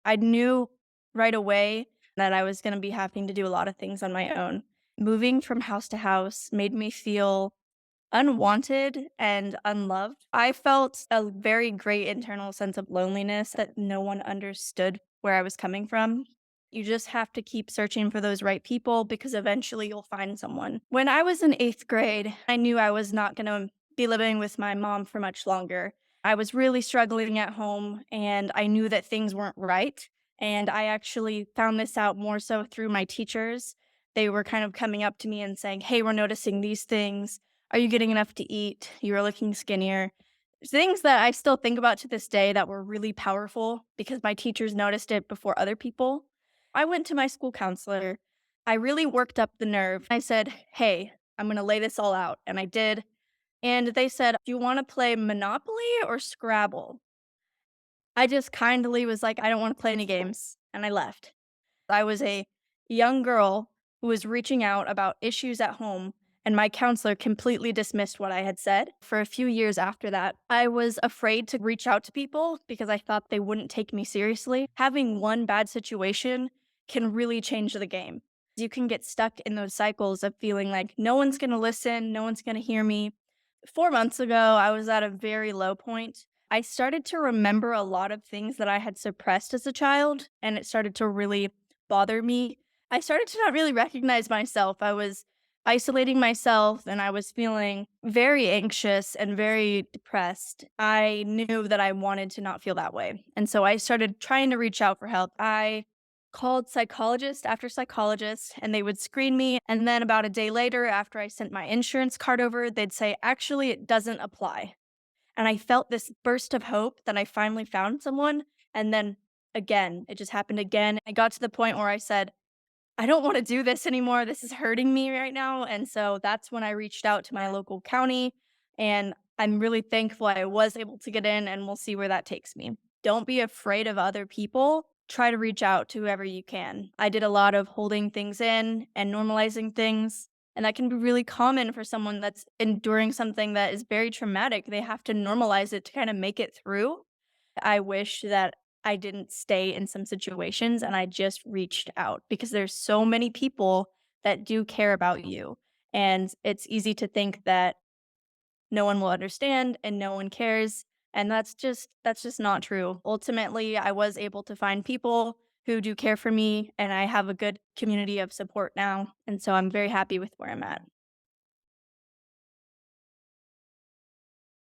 I knew right away that I was gonna be having to do a lot of things on my own. Moving from house to house made me feel unwanted and unloved. I felt a very great internal sense of loneliness that no one understood where I was coming from. You just have to keep searching for those right people because eventually you'll find someone. When I was in 8th grade, I knew I was not going to be living with my mom for much longer. I was really struggling at home and I knew that things weren't right. And I actually found this out more so through my teachers. They were kind of coming up to me and saying, "Hey, we're noticing these things. Are you getting enough to eat? You're looking skinnier." Things that I still think about to this day that were really powerful because my teachers noticed it before other people. I went to my school counselor. I really worked up the nerve. I said, "Hey, I'm going to lay this all out." And I did. And they said, "Do you want to play Monopoly or Scrabble?" I just kindly was like, "I don't want to play any games." And I left. I was a young girl who was reaching out about issues at home, and my counselor completely dismissed what I had said. For a few years after that, I was afraid to reach out to people because I thought they wouldn't take me seriously. Having one bad situation can really change the game. You can get stuck in those cycles of feeling like no one's going to listen, no one's going to hear me. 4 months ago, I was at a very low point. I started to remember a lot of things that I had suppressed as a child, and it started to really bother me. I started to not really recognize myself. I was isolating myself and I was feeling very anxious and very depressed. I knew that I wanted to not feel that way. And so I started trying to reach out for help. I called psychologist after psychologist and they would screen me. And then about a day later, after I sent my insurance card over, they'd say, "Actually, it doesn't apply." And I felt this burst of hope that I finally found someone. And then again, it just happened again. I got to the point where I said, "I don't want to do this anymore. This is hurting me right now." And so that's when I reached out to my local county. And I'm really thankful I was able to get in, and we'll see where that takes me. Don't be afraid of other people. Try to reach out to whoever you can. I did a lot of holding things in and normalizing things. And that can be really common for someone that's enduring something that is very traumatic. They have to normalize it to kind of make it through. I wish that I didn't stay in some situations and I just reached out because there's so many people that do care about you. And it's easy to think that no one will understand and no one cares. And that's just not true. Ultimately, I was able to find people who do care for me and I have a good community of support now. And so I'm very happy with where I'm at.